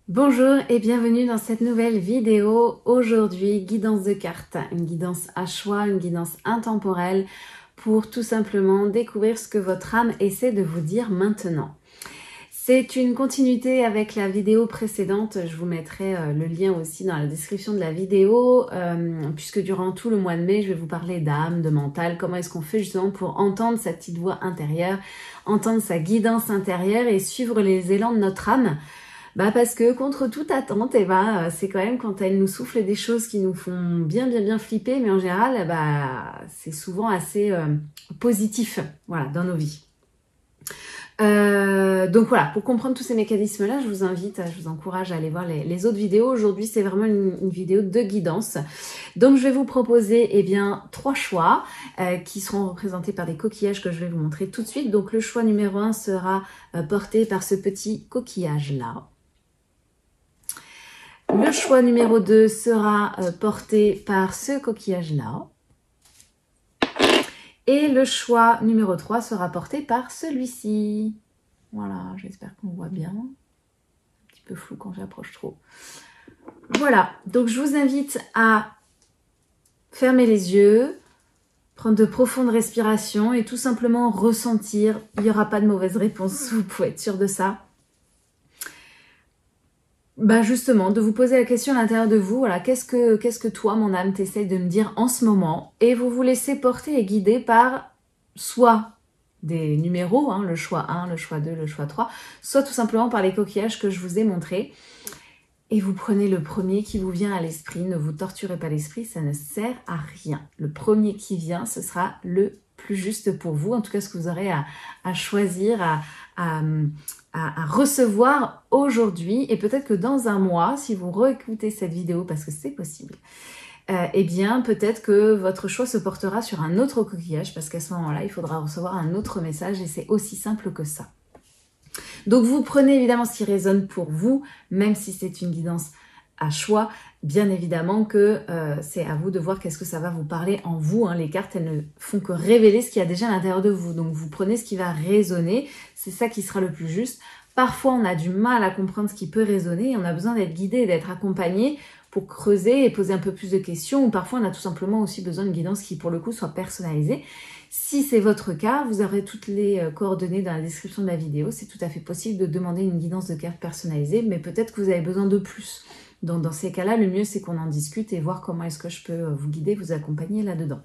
Bonjour et bienvenue dans cette nouvelle vidéo. Aujourd'hui, guidance de cartes, une guidance à choix, une guidance intemporelle pour tout simplement découvrir ce que votre âme essaie de vous dire maintenant. C'est une continuité avec la vidéo précédente, je vous mettrai le lien aussi dans la description de la vidéo, puisque durant tout le mois de mai, je vais vous parler d'âme, de mental, comment est-ce qu'on fait justement pour entendre sa petite voix intérieure, entendre sa guidance intérieure et suivre les élans de notre âme. Parce que contre toute attente, c'est quand même quand elle nous souffle des choses qui nous font bien flipper, mais en général, c'est souvent assez positif, voilà, dans nos vies. Donc voilà, pour comprendre tous ces mécanismes-là, je vous encourage à aller voir les autres vidéos. Aujourd'hui, c'est vraiment une vidéo de guidance. Donc je vais vous proposer 3 choix qui seront représentés par des coquillages que je vais vous montrer tout de suite. Donc le choix numéro 1 sera porté par ce petit coquillage-là. Le choix numéro 2 sera porté par ce coquillage-là. Et le choix numéro 3 sera porté par celui-ci. Voilà, j'espère qu'on voit bien. Un petit peu flou quand j'approche trop. Voilà, donc je vous invite à fermer les yeux, prendre de profondes respirations et tout simplement ressentir. Il n'y aura pas de mauvaise réponse, vous pouvez être sûr de ça. Justement, de vous poser la question à l'intérieur de vous, voilà, qu'est-ce que toi, mon âme, t'essaye de me dire en ce moment? Et vous vous laissez porter et guider par soit des numéros, le choix 1, le choix 2, le choix 3, soit tout simplement par les coquillages que je vous ai montrés. Et vous prenez le premier qui vous vient à l'esprit, ne vous torturez pas l'esprit, ça ne sert à rien. Le premier qui vient, ce sera le plus juste pour vous, en tout cas ce que vous aurez à choisir, à recevoir aujourd'hui. Et peut-être que dans un mois, si vous réécoutez cette vidéo, parce que c'est possible, peut-être que votre choix se portera sur un autre coquillage, parce qu'à ce moment-là, il faudra recevoir un autre message et c'est aussi simple que ça. Donc vous prenez évidemment ce qui résonne pour vous, même si c'est une guidance à choix. Bien évidemment que c'est à vous de voir qu'est-ce que ça va vous parler en vous. Les cartes, elles ne font que révéler ce qu'il y a déjà à l'intérieur de vous. Donc vous prenez ce qui va résonner, c'est ça qui sera le plus juste. Parfois, on a du mal à comprendre ce qui peut résonner et on a besoin d'être guidé et d'être accompagné pour creuser et poser un peu plus de questions. Ou parfois, on a tout simplement aussi besoin d'une guidance qui, pour le coup, soit personnalisée. Si c'est votre cas, vous aurez toutes les coordonnées dans la description de la vidéo. C'est tout à fait possible de demander une guidance de carte personnalisée, mais peut-être que vous avez besoin de plus. Donc dans ces cas-là, le mieux c'est qu'on en discute et voir comment est-ce que je peux vous guider, vous accompagner là-dedans.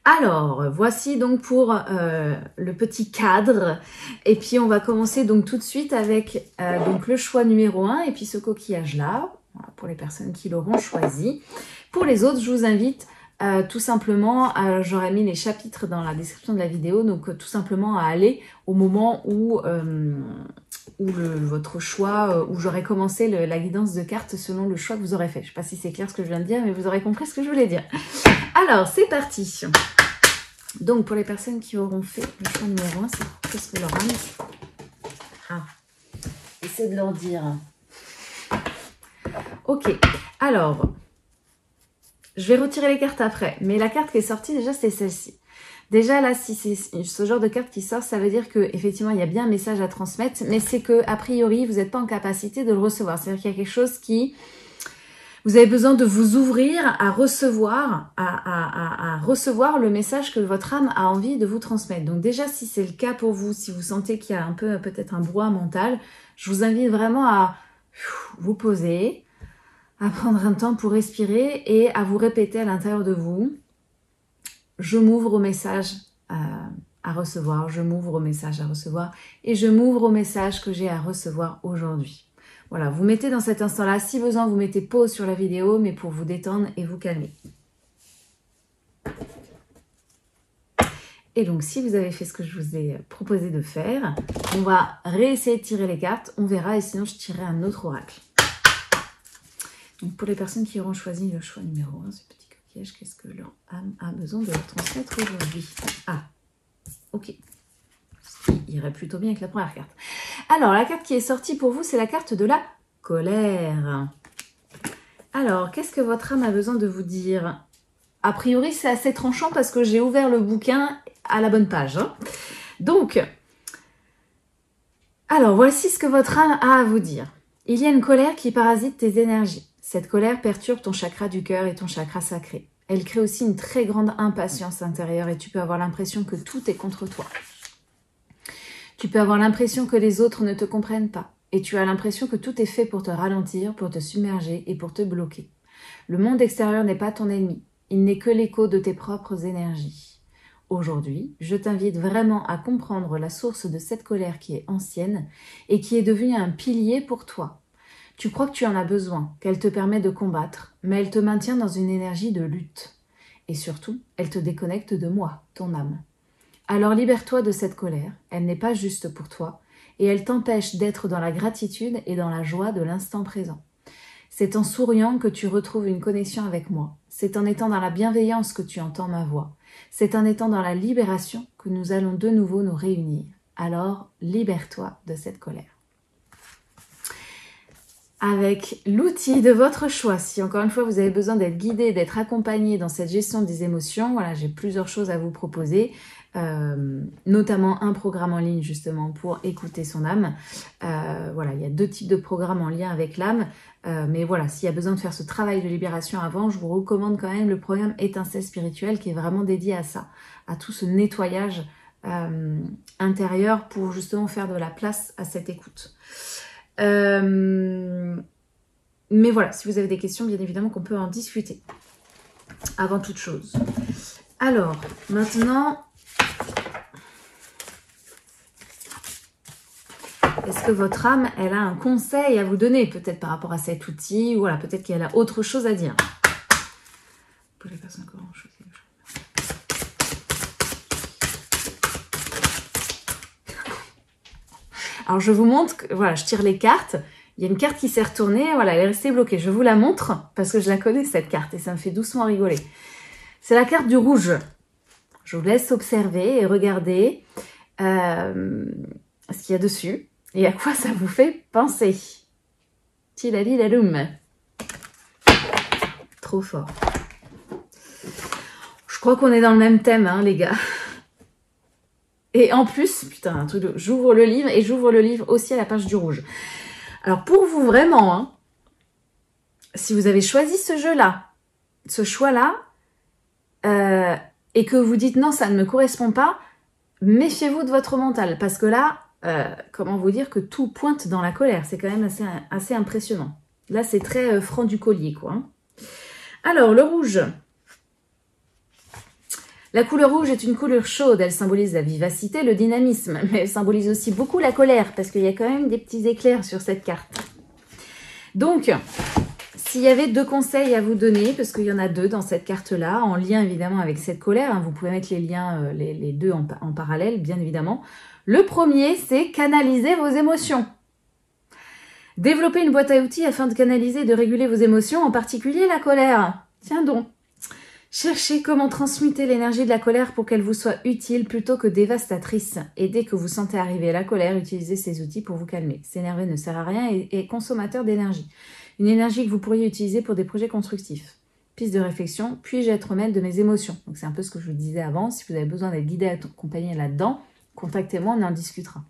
Alors, voici donc pour le petit cadre. Et puis on va commencer donc tout de suite avec donc le choix numéro 1 et puis ce coquillage-là, voilà, pour les personnes qui l'auront choisi. Pour les autres, je vous invite tout simplement, j'aurais mis les chapitres dans la description de la vidéo, donc tout simplement à aller au moment où votre choix, où j'aurai commencé la guidance de cartes selon le choix que vous aurez fait. Je ne sais pas si c'est clair ce que je viens de dire, mais vous aurez compris ce que je voulais dire. Alors, c'est parti. Donc, pour les personnes qui auront fait le choix numéro 1, c'est qu'est-ce que leur âme... Essayez de leur dire. Ok, alors... Je vais retirer les cartes après, mais la carte qui est sortie déjà c'est celle-ci. Déjà là, si c'est ce genre de carte qui sort, ça veut dire que effectivement il y a bien un message à transmettre, mais c'est que a priori vous n'êtes pas en capacité de le recevoir. C'est-à-dire qu'il y a quelque chose qui... Vous avez besoin de vous ouvrir à recevoir, à recevoir le message que votre âme a envie de vous transmettre. Donc déjà, si c'est le cas pour vous, si vous sentez qu'il y a un peu peut-être un brouhaha mental, je vous invite vraiment à vous poser, à prendre un temps pour respirer et à vous répéter à l'intérieur de vous, je m'ouvre au message à recevoir, je m'ouvre au message à recevoir et je m'ouvre au message que j'ai à recevoir aujourd'hui. Voilà, vous mettez dans cet instant-là, si besoin, vous mettez pause sur la vidéo, mais pour vous détendre et vous calmer. Et donc, si vous avez fait ce que je vous ai proposé de faire, on va réessayer de tirer les cartes, on verra, et sinon je tirerai un autre oracle. Donc pour les personnes qui auront choisi le choix numéro 1, ce petit coquillage, qu'est-ce que leur âme a besoin de leur transmettre aujourd'hui? Ah, ok. Ce qui irait plutôt bien avec la première carte. Alors, la carte qui est sortie pour vous, c'est la carte de la colère. Alors, qu'est-ce que votre âme a besoin de vous dire? A priori, c'est assez tranchant parce que j'ai ouvert le bouquin à la bonne page. Donc, la carte qui est sortie pour vous, c'est la carte de la colère. Alors, qu'est-ce que votre âme a besoin de vous dire? A priori, c'est assez tranchant parce que j'ai ouvert le bouquin à la bonne page. Donc, la carte qui est sortie pour vous, c'est la carte de la colère. Alors, qu'est-ce que votre âme a besoin de vous dire? A priori, c'est assez tranchant parce que j'ai ouvert le bouquin à la bonne page. Donc, Alors, voici ce que votre âme a à vous dire. Il y a une colère qui parasite tes énergies. Cette colère perturbe ton chakra du cœur et ton chakra sacré. Elle crée aussi une très grande impatience intérieure et tu peux avoir l'impression que tout est contre toi. Tu peux avoir l'impression que les autres ne te comprennent pas et tu as l'impression que tout est fait pour te ralentir, pour te submerger et pour te bloquer. Le monde extérieur n'est pas ton ennemi, il n'est que l'écho de tes propres énergies. Aujourd'hui, je t'invite vraiment à comprendre la source de cette colère qui est ancienne et qui est devenue un pilier pour toi. Tu crois que tu en as besoin, qu'elle te permet de combattre, mais elle te maintient dans une énergie de lutte. Et surtout, elle te déconnecte de moi, ton âme. Alors libère-toi de cette colère, elle n'est pas juste pour toi, et elle t'empêche d'être dans la gratitude et dans la joie de l'instant présent. C'est en souriant que tu retrouves une connexion avec moi. C'est en étant dans la bienveillance que tu entends ma voix. C'est en étant dans la libération que nous allons de nouveau nous réunir. Alors, libère-toi de cette colère. Avec l'outil de votre choix, si encore une fois vous avez besoin d'être guidé, d'être accompagné dans cette gestion des émotions, voilà, j'ai plusieurs choses à vous proposer, notamment un programme en ligne justement pour écouter son âme. Voilà, il y a 2 types de programmes en lien avec l'âme, mais voilà, s'il y a besoin de faire ce travail de libération avant, je vous recommande quand même le programme Étincelle spirituelle qui est vraiment dédié à ça, à tout ce nettoyage intérieur pour justement faire de la place à cette écoute. Mais voilà, si vous avez des questions, bien évidemment qu'on peut en discuter avant toute chose. Alors, maintenant, est-ce que votre âme, elle a un conseil à vous donner, peut-être par rapport à cet outil, ou voilà, peut-être qu'elle a autre chose à dire. Pour les personnes qui auront choisi. Alors je vous montre, que, voilà, je tire les cartes, il y a une carte qui s'est retournée, voilà, elle est restée bloquée. Je vous la montre parce que je la connais cette carte et ça me fait doucement rigoler. C'est la carte du rouge. Je vous laisse observer et regarder ce qu'il y a dessus et à quoi ça vous fait penser. Tilalilaloum. Trop fort. Je crois qu'on est dans le même thème, hein, les gars. Et en plus, putain, un truc de... j'ouvre le livre et j'ouvre le livre aussi à la page du rouge. Alors pour vous vraiment, hein, si vous avez choisi ce jeu-là, ce choix-là, et que vous dites non, ça ne me correspond pas, méfiez-vous de votre mental. Parce que là, comment vous dire que tout pointe dans la colère. C'est quand même assez impressionnant. Là, c'est très franc du collier, quoi. Hein. Alors, le rouge... La couleur rouge est une couleur chaude, elle symbolise la vivacité, le dynamisme, mais elle symbolise aussi beaucoup la colère, parce qu'il y a quand même des petits éclairs sur cette carte. Donc, s'il y avait 2 conseils à vous donner, parce qu'il y en a 2 dans cette carte-là, en lien évidemment avec cette colère, hein, vous pouvez mettre les liens, les 2 en parallèle, bien évidemment. Le premier, c'est canaliser vos émotions. Développer une boîte à outils afin de canaliser et de réguler vos émotions, en particulier la colère. Tiens donc. Cherchez comment transmuter l'énergie de la colère pour qu'elle vous soit utile plutôt que dévastatrice. Et dès que vous sentez arriver la colère, utilisez ces outils pour vous calmer. S'énerver ne sert à rien et est consommateur d'énergie. Une énergie que vous pourriez utiliser pour des projets constructifs. Piste de réflexion, puis-je être maître de mes émotions? Donc c'est un peu ce que je vous disais avant. Si vous avez besoin d'être guidé, accompagné là-dedans, contactez-moi, on en discutera.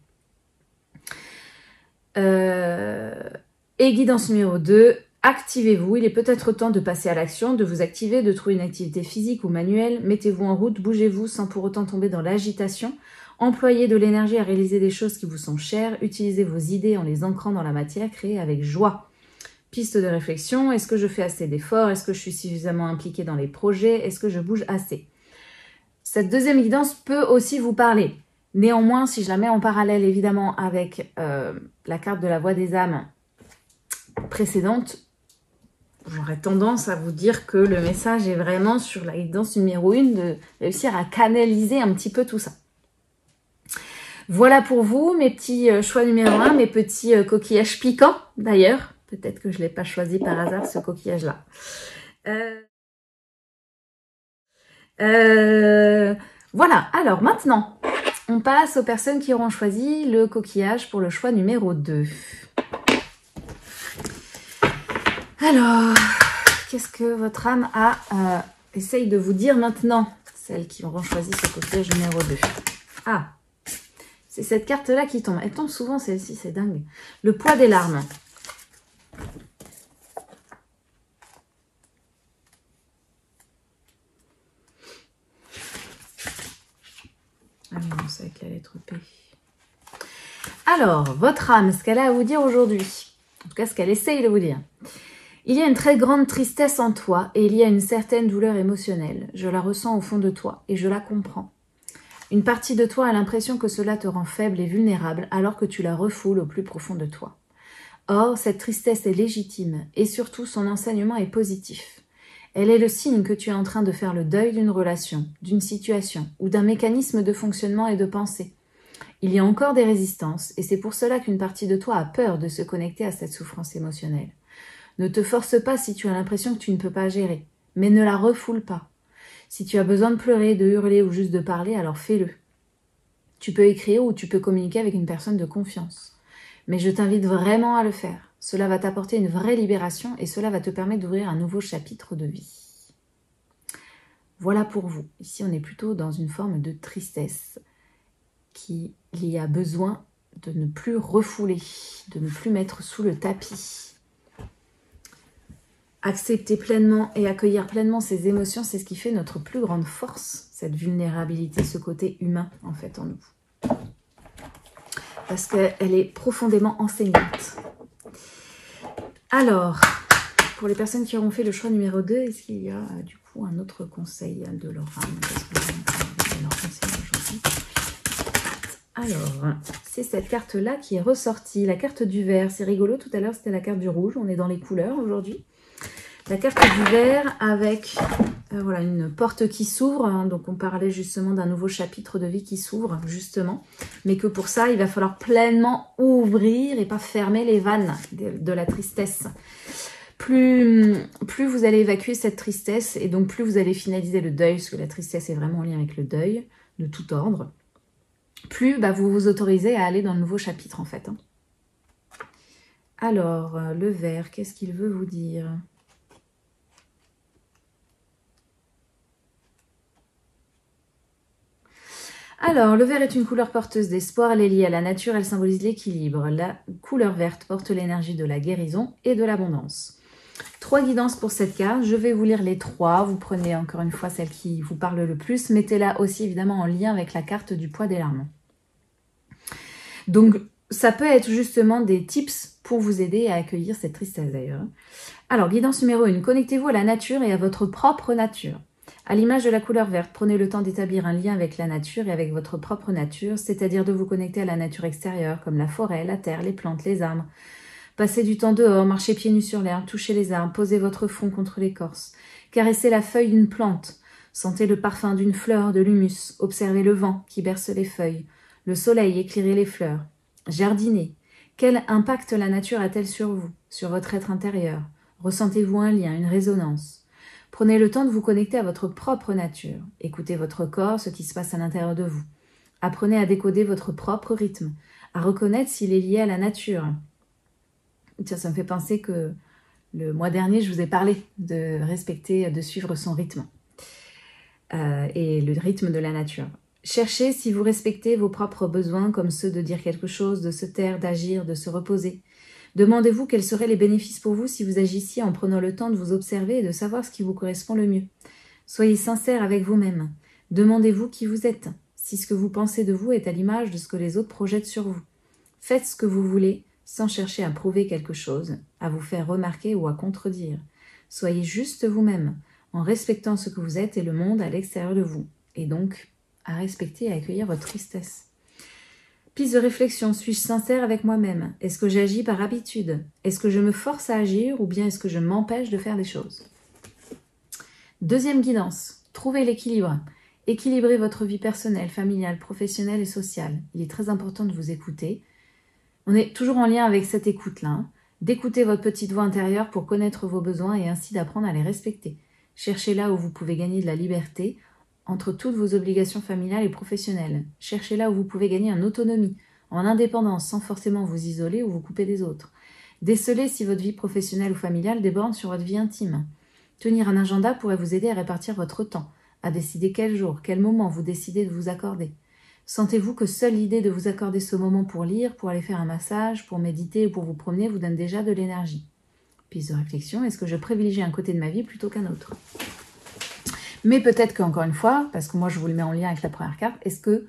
Et guidance numéro 2. Activez-vous, il est peut-être temps de passer à l'action, de vous activer, de trouver une activité physique ou manuelle. Mettez-vous en route, bougez-vous sans pour autant tomber dans l'agitation. Employez de l'énergie à réaliser des choses qui vous sont chères. Utilisez vos idées en les ancrant dans la matière, créez avec joie. Piste de réflexion, est-ce que je fais assez d'efforts? Est-ce que je suis suffisamment impliquée dans les projets? Est-ce que je bouge assez? Cette deuxième guidance peut aussi vous parler. Néanmoins, si je la mets en parallèle évidemment avec la carte de la voix des âmes précédente, j'aurais tendance à vous dire que le message est vraiment sur la guidance numéro 1 de réussir à canaliser un petit peu tout ça. Voilà pour vous, mes petits choix numéro 1, mes petits coquillages piquants d'ailleurs. Peut-être que je ne l'ai pas choisi par hasard, ce coquillage-là. Voilà, alors maintenant, on passe aux personnes qui auront choisi le coquillage pour le choix numéro 2. Alors, qu'est-ce que votre âme essaye de vous dire maintenant? Celles qui auront choisi ce coquillage numéro 2. Ah, C'est cette carte-là qui tombe. Elle tombe souvent, celle-ci, c'est dingue. Le poids des larmes. Ah non, c'est avec la lettre P. Alors, votre âme, ce qu'elle a à vous dire aujourd'hui, en tout cas ce qu'elle essaye de vous dire. Il y a une très grande tristesse en toi et il y a une certaine douleur émotionnelle. Je la ressens au fond de toi et je la comprends. Une partie de toi a l'impression que cela te rend faible et vulnérable alors que tu la refoules au plus profond de toi. Or, cette tristesse est légitime et surtout son enseignement est positif. Elle est le signe que tu es en train de faire le deuil d'une relation, d'une situation ou d'un mécanisme de fonctionnement et de pensée. Il y a encore des résistances et c'est pour cela qu'une partie de toi a peur de se connecter à cette souffrance émotionnelle. Ne te force pas si tu as l'impression que tu ne peux pas gérer, mais ne la refoule pas. Si tu as besoin de pleurer, de hurler ou juste de parler, alors fais-le. Tu peux écrire ou tu peux communiquer avec une personne de confiance. Mais je t'invite vraiment à le faire. Cela va t'apporter une vraie libération et cela va te permettre d'ouvrir un nouveau chapitre de vie. Voilà pour vous. Ici, on est plutôt dans une forme de tristesse qui y a besoin de ne plus refouler, de ne plus mettre sous le tapis. Accepter pleinement et accueillir pleinement ses émotions, c'est ce qui fait notre plus grande force, cette vulnérabilité, ce côté humain en fait en nous. Parce qu'elle est profondément enseignante. Alors, pour les personnes qui auront fait le choix numéro 2, est-ce qu'il y a du coup un autre conseil de leur âme? Alors, c'est cette carte-là qui est ressortie, la carte du vert. C'est rigolo, tout à l'heure c'était la carte du rouge, on est dans les couleurs aujourd'hui. La carte du vert avec voilà, une porte qui s'ouvre, hein, donc on parlait justement d'un nouveau chapitre de vie qui s'ouvre justement, mais que pour ça il va falloir pleinement ouvrir et pas fermer les vannes de la tristesse. Plus vous allez évacuer cette tristesse et donc plus vous allez finaliser le deuil, parce que la tristesse est vraiment en lien avec le deuil de tout ordre, plus vous vous autorisez à aller dans le nouveau chapitre en fait. Hein. Alors, le vert, qu'est-ce qu'il veut vous dire ? Alors, le vert est une couleur porteuse d'espoir, elle est liée à la nature, elle symbolise l'équilibre. La couleur verte porte l'énergie de la guérison et de l'abondance. 3 guidances pour cette carte, je vais vous lire les 3, vous prenez encore une fois celle qui vous parle le plus, mettez-la aussi évidemment en lien avec la carte du poids des larmes. Donc, ça peut être justement des tips pour vous aider à accueillir cette tristesse d'ailleurs. Alors, guidance numéro 1, connectez-vous à la nature et à votre propre nature. À l'image de la couleur verte, prenez le temps d'établir un lien avec la nature et avec votre propre nature, c'est-à-dire de vous connecter à la nature extérieure, comme la forêt, la terre, les plantes, les arbres. Passez du temps dehors, marchez pieds nus sur l'herbe, touchez les arbres, posez votre front contre l'écorce, caressez la feuille d'une plante, sentez le parfum d'une fleur, de l'humus, observez le vent qui berce les feuilles, le soleil éclairer les fleurs, jardinez. Quel impact la nature a-t-elle sur vous, sur votre être intérieur? Ressentez-vous un lien, une résonance? Prenez le temps de vous connecter à votre propre nature. Écoutez votre corps, ce qui se passe à l'intérieur de vous. Apprenez à décoder votre propre rythme, à reconnaître s'il est lié à la nature. Tiens, ça me fait penser que le mois dernier, je vous ai parlé de respecter, de suivre son rythme et le rythme de la nature. Cherchez si vous respectez vos propres besoins comme ceux de dire quelque chose, de se taire, d'agir, de se reposer. Demandez-vous quels seraient les bénéfices pour vous si vous agissiez en prenant le temps de vous observer et de savoir ce qui vous correspond le mieux. Soyez sincère avec vous-même. Demandez-vous qui vous êtes, si ce que vous pensez de vous est à l'image de ce que les autres projettent sur vous. Faites ce que vous voulez sans chercher à prouver quelque chose, à vous faire remarquer ou à contredire. Soyez juste vous-même, en respectant ce que vous êtes et le monde à l'extérieur de vous, et donc à respecter et à accueillir votre tristesse. Piste de réflexion, suis-je sincère avec moi-même? Est-ce que j'agis par habitude? Est-ce que je me force à agir ou bien est-ce que je m'empêche de faire des choses? Deuxième guidance, trouvez l'équilibre. Équilibrez votre vie personnelle, familiale, professionnelle et sociale. Il est très important de vous écouter. On est toujours en lien avec cette écoute-là. Hein. D'écouter votre petite voix intérieure pour connaître vos besoins et ainsi d'apprendre à les respecter. Cherchez là où vous pouvez gagner de la liberté entre toutes vos obligations familiales et professionnelles. Cherchez là où vous pouvez gagner en autonomie, en indépendance, sans forcément vous isoler ou vous couper des autres. Décelez si votre vie professionnelle ou familiale déborde sur votre vie intime. Tenir un agenda pourrait vous aider à répartir votre temps, à décider quel jour, quel moment vous décidez de vous accorder. Sentez-vous que seule l'idée de vous accorder ce moment pour lire, pour aller faire un massage, pour méditer ou pour vous promener vous donne déjà de l'énergie? Piste de réflexion, est-ce que je privilégie un côté de ma vie plutôt qu'un autre? Mais peut-être qu'encore une fois, parce que moi je vous le mets en lien avec la première carte, est-ce que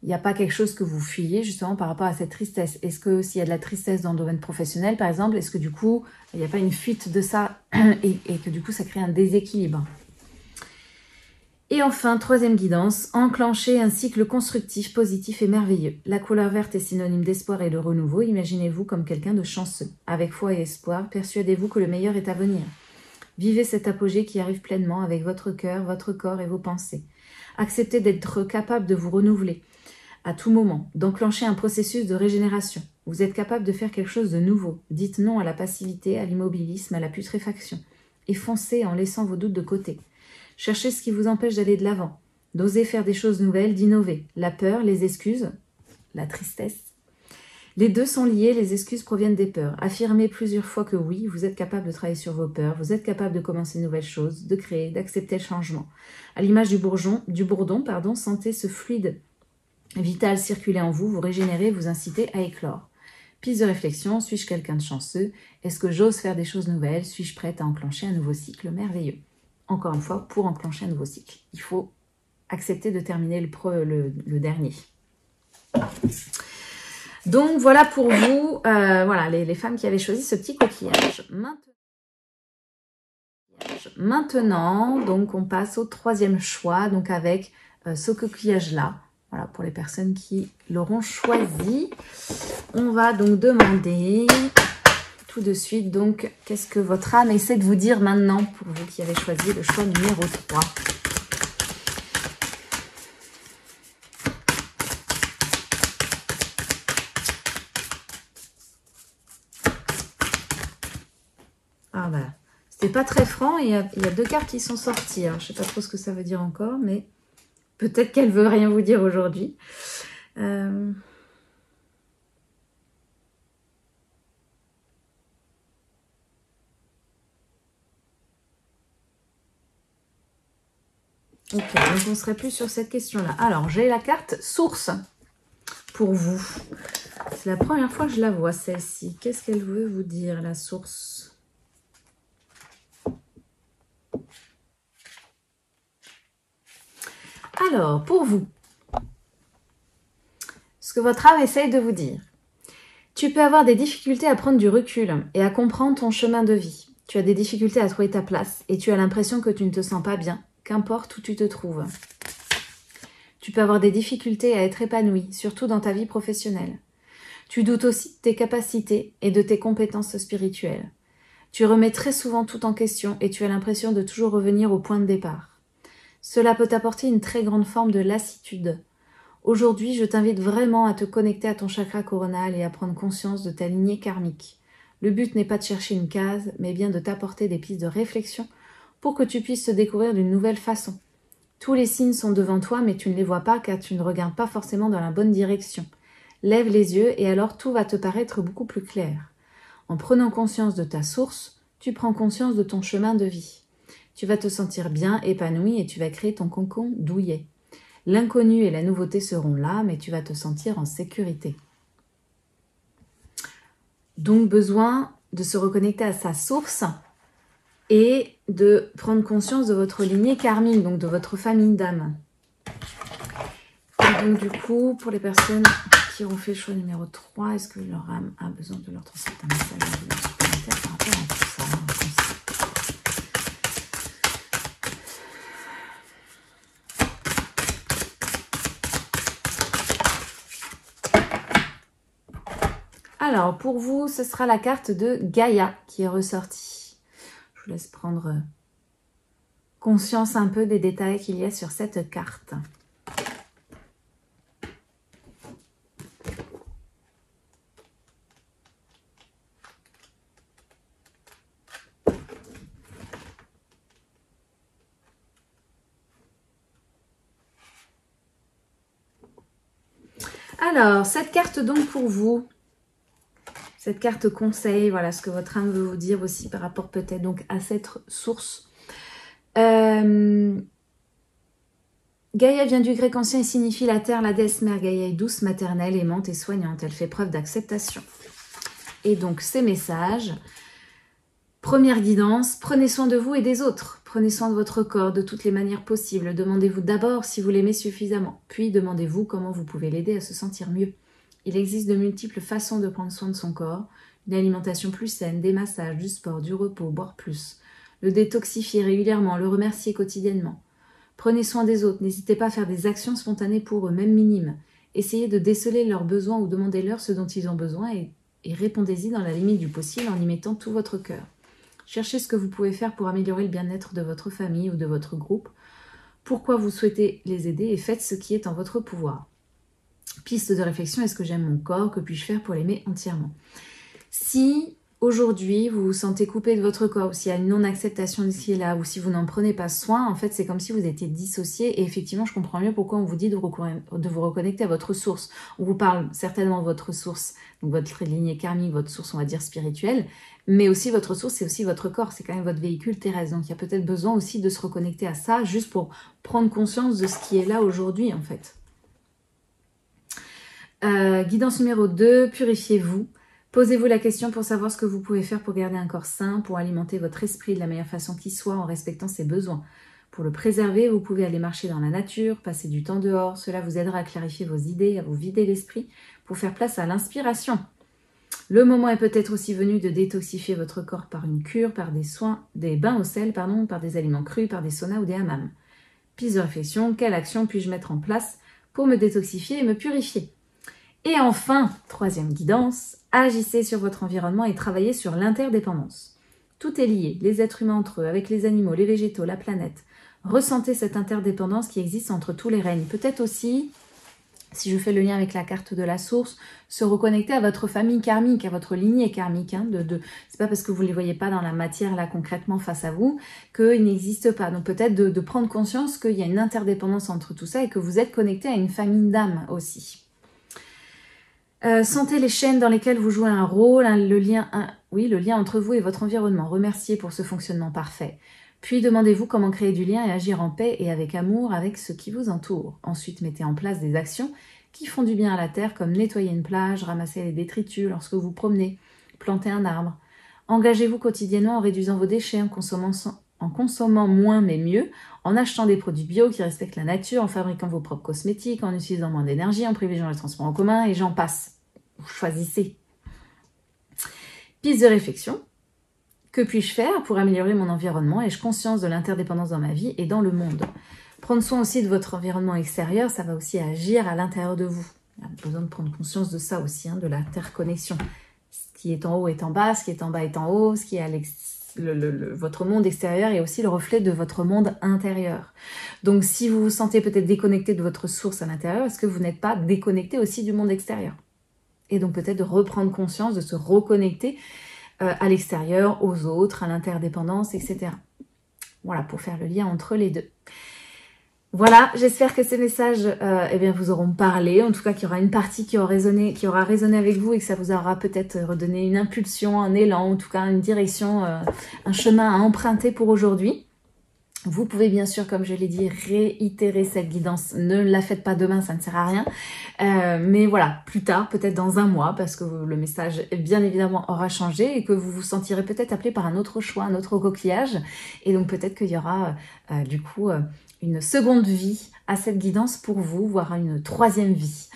il n'y a pas quelque chose que vous fuyez justement par rapport à cette tristesse? Est-ce que s'il y a de la tristesse dans le domaine professionnel, par exemple, est-ce que du coup, il n'y a pas une fuite de ça et que du coup, ça crée un déséquilibre? Et enfin, troisième guidance, enclencher un cycle constructif, positif et merveilleux. La couleur verte est synonyme d'espoir et de renouveau. Imaginez-vous comme quelqu'un de chanceux. Avec foi et espoir, persuadez-vous que le meilleur est à venir. Vivez cet apogée qui arrive pleinement avec votre cœur, votre corps et vos pensées. Acceptez d'être capable de vous renouveler à tout moment, d'enclencher un processus de régénération. Vous êtes capable de faire quelque chose de nouveau. Dites non à la passivité, à l'immobilisme, à la putréfaction. Et foncez en laissant vos doutes de côté. Cherchez ce qui vous empêche d'aller de l'avant. D'oser faire des choses nouvelles, d'innover. La peur, les excuses, la tristesse. Les deux sont liés, les excuses proviennent des peurs. Affirmez plusieurs fois que oui, vous êtes capable de travailler sur vos peurs, vous êtes capable de commencer de nouvelles choses, de créer, d'accepter le changement. À l'image du bourdon, sentez ce fluide vital circuler en vous, vous régénérez, vous incitez à éclore. Piste de réflexion, suis-je quelqu'un de chanceux? Est-ce que j'ose faire des choses nouvelles? Suis-je prête à enclencher un nouveau cycle merveilleux? Encore une fois, pour enclencher un nouveau cycle, il faut accepter de terminer le dernier. Donc voilà pour vous, voilà les femmes qui avaient choisi ce petit coquillage. Maintenant, donc on passe au troisième choix, donc avec ce coquillage-là. Voilà, pour les personnes qui l'auront choisi. On va donc demander tout de suite, donc, qu'est-ce que votre âme essaie de vous dire maintenant pour vous qui avez choisi le choix numéro 3. Ah bah, c'était pas très franc et il y a deux cartes qui sont sorties. Alors, je sais pas trop ce que ça veut dire encore, mais peut-être qu'elle veut rien vous dire aujourd'hui. Ok, donc on ne serait plus sur cette question-là. Alors, j'ai la carte source pour vous. C'est la première fois que je la vois, celle-ci. Qu'est-ce qu'elle veut vous dire, la source? Alors, pour vous, ce que votre âme essaye de vous dire. Tu peux avoir des difficultés à prendre du recul et à comprendre ton chemin de vie. Tu as des difficultés à trouver ta place et tu as l'impression que tu ne te sens pas bien, qu'importe où tu te trouves. Tu peux avoir des difficultés à être épanoui, surtout dans ta vie professionnelle. Tu doutes aussi de tes capacités et de tes compétences spirituelles. Tu remets très souvent tout en question et tu as l'impression de toujours revenir au point de départ. Cela peut t'apporter une très grande forme de lassitude. Aujourd'hui, je t'invite vraiment à te connecter à ton chakra coronal et à prendre conscience de ta lignée karmique. Le but n'est pas de chercher une case, mais bien de t'apporter des pistes de réflexion pour que tu puisses te découvrir d'une nouvelle façon. Tous les signes sont devant toi, mais tu ne les vois pas car tu ne regardes pas forcément dans la bonne direction. Lève les yeux et alors tout va te paraître beaucoup plus clair. En prenant conscience de ta source, tu prends conscience de ton chemin de vie. Tu vas te sentir bien, épanoui et tu vas créer ton cocon douillet. L'inconnu et la nouveauté seront là, mais tu vas te sentir en sécurité. Donc, besoin de se reconnecter à sa source et de prendre conscience de votre lignée karmique, donc de votre famille d'âme. Et donc, du coup, pour les personnes qui ont fait le choix numéro 3, est-ce que leur âme a besoin de leur transmettre un message supplémentaire par rapport à tout ça? Alors, pour vous, ce sera la carte de Gaïa qui est ressortie. Je vous laisse prendre conscience un peu des détails qu'il y a sur cette carte. Alors, cette carte donc pour vous, cette carte conseil, voilà ce que votre âme veut vous dire aussi par rapport peut-être donc à cette source. Gaïa vient du grec ancien et signifie la terre. La déesse mère Gaïa est douce, maternelle, aimante et soignante. Elle fait preuve d'acceptation. Et donc ces messages, première guidance, prenez soin de vous et des autres. Prenez soin de votre corps de toutes les manières possibles. Demandez-vous d'abord si vous l'aimez suffisamment. Puis demandez-vous comment vous pouvez l'aider à se sentir mieux. Il existe de multiples façons de prendre soin de son corps. Une alimentation plus saine, des massages, du sport, du repos, boire plus. Le détoxifier régulièrement, le remercier quotidiennement. Prenez soin des autres, n'hésitez pas à faire des actions spontanées pour eux, même minimes. Essayez de déceler leurs besoins ou demandez-leur ce dont ils ont besoin et répondez-y dans la limite du possible en y mettant tout votre cœur. Cherchez ce que vous pouvez faire pour améliorer le bien-être de votre famille ou de votre groupe, pourquoi vous souhaitez les aider et faites ce qui est en votre pouvoir. Piste de réflexion, est-ce que j'aime mon corps? Que puis-je faire pour l'aimer entièrement? Si aujourd'hui vous vous sentez coupé de votre corps, ou s'il y a une non-acceptation de ce qui est là, ou si vous n'en prenez pas soin, en fait c'est comme si vous étiez dissocié. Et effectivement je comprends mieux pourquoi on vous dit de vous reconnecter à votre source. On vous parle certainement de votre source, donc votre lignée karmique, votre source on va dire spirituelle, mais aussi votre source c'est aussi votre corps, c'est quand même votre véhicule terrestre. Donc il y a peut-être besoin aussi de se reconnecter à ça, juste pour prendre conscience de ce qui est là aujourd'hui en fait. Guidance numéro 2, purifiez-vous. Posez-vous la question pour savoir ce que vous pouvez faire pour garder un corps sain, pour alimenter votre esprit de la meilleure façon qui soit en respectant ses besoins. Pour le préserver, vous pouvez aller marcher dans la nature, passer du temps dehors. Cela vous aidera à clarifier vos idées, à vous vider l'esprit pour faire place à l'inspiration. Le moment est peut-être aussi venu de détoxifier votre corps par une cure, par des soins, des bains au sel, par des aliments crus, par des saunas ou des hammams. Piste de réflexion, quelle action puis-je mettre en place pour me détoxifier et me purifier? Et enfin, troisième guidance, agissez sur votre environnement et travaillez sur l'interdépendance. Tout est lié, les êtres humains entre eux, avec les animaux, les végétaux, la planète. Ressentez cette interdépendance qui existe entre tous les règnes. Peut-être aussi, si je fais le lien avec la carte de la source, se reconnecter à votre famille karmique, à votre lignée karmique. C'est pas parce que vous ne les voyez pas dans la matière là concrètement face à vous qu'ils n'existent pas. Donc peut-être de prendre conscience qu'il y a une interdépendance entre tout ça et que vous êtes connecté à une famille d'âmes aussi. Sentez les chaînes dans lesquelles vous jouez un rôle, le lien entre vous et votre environnement. Remerciez pour ce fonctionnement parfait. Puis demandez-vous comment créer du lien et agir en paix et avec amour avec ce qui vous entoure. Ensuite, mettez en place des actions qui font du bien à la terre, comme nettoyer une plage, ramasser les détritus lorsque vous promenez, planter un arbre. Engagez-vous quotidiennement en réduisant vos déchets, en consommant moins mais mieux, en achetant des produits bio qui respectent la nature, en fabriquant vos propres cosmétiques, en utilisant moins d'énergie, en privilégiant les transports en commun, et j'en passe. Vous choisissez. Piste de réflexion. Que puis-je faire pour améliorer mon environnement? Ai-je conscience de l'interdépendance dans ma vie et dans le monde? Prendre soin aussi de votre environnement extérieur, ça va aussi agir à l'intérieur de vous. Il y a besoin de prendre conscience de ça aussi, de l'interconnexion. Ce qui est en haut est en bas, ce qui est en bas est en haut, ce qui est à votre monde extérieur est aussi le reflet de votre monde intérieur. Donc si vous vous sentez peut-être déconnecté de votre source à l'intérieur, est-ce que vous n'êtes pas déconnecté aussi du monde extérieur? Et donc peut-être de reprendre conscience, de se reconnecter à l'extérieur, aux autres, à l'interdépendance, etc. Voilà, pour faire le lien entre les deux. Voilà, j'espère que ces messages vous auront parlé, en tout cas qu'il y aura une partie qui aura résonné avec vous et que ça vous aura peut-être redonné une impulsion, un élan, en tout cas une direction, un chemin à emprunter pour aujourd'hui. Vous pouvez bien sûr, comme je l'ai dit, réitérer cette guidance. Ne la faites pas demain, ça ne sert à rien. Mais voilà, plus tard, peut-être dans un mois, parce que le message, bien évidemment, aura changé et que vous vous sentirez peut-être appelé par un autre choix, un autre coquillage. Et donc peut-être qu'il y aura une seconde vie à cette guidance pour vous, voire une troisième vie.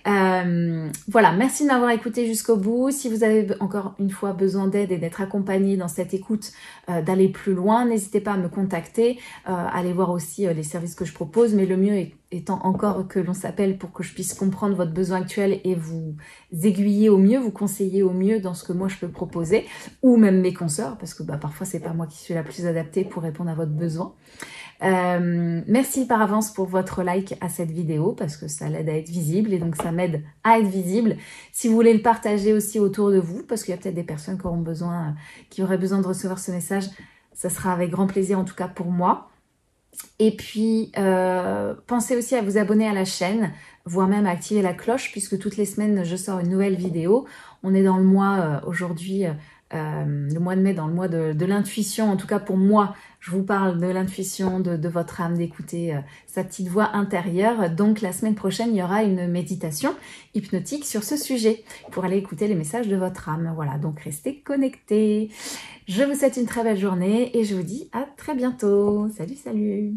Voilà, merci de m'avoir écouté jusqu'au bout. Si vous avez encore une fois besoin d'aide et d'être accompagné dans cette écoute, d'aller plus loin, n'hésitez pas à me contacter, allez voir aussi les services que je propose, mais le mieux étant encore que l'on s'appelle pour que je puisse comprendre votre besoin actuel et vous aiguiller au mieux, vous conseiller au mieux dans ce que moi je peux proposer, ou même mes consoeurs, parce que parfois c'est pas moi qui suis la plus adaptée pour répondre à votre besoin. Merci par avance pour votre like à cette vidéo parce que ça l'aide à être visible et donc ça m'aide à être visible. Si vous voulez le partager aussi autour de vous, parce qu'il y a peut-être des personnes qui auraient besoin de recevoir ce message, ça sera avec grand plaisir en tout cas pour moi. Et puis pensez aussi à vous abonner à la chaîne, voire même à activer la cloche puisque toutes les semaines je sors une nouvelle vidéo. On est dans le mois aujourd'hui, le mois de mai, dans le mois de l'intuition. En tout cas pour moi, Je vous parle de l'intuition, de votre âme, d'écouter sa petite voix intérieure. Donc la semaine prochaine, il y aura une méditation hypnotique sur ce sujet pour aller écouter les messages de votre âme. Voilà, donc restez connectés. Je vous souhaite une très belle journée et je vous dis à très bientôt. Salut, salut!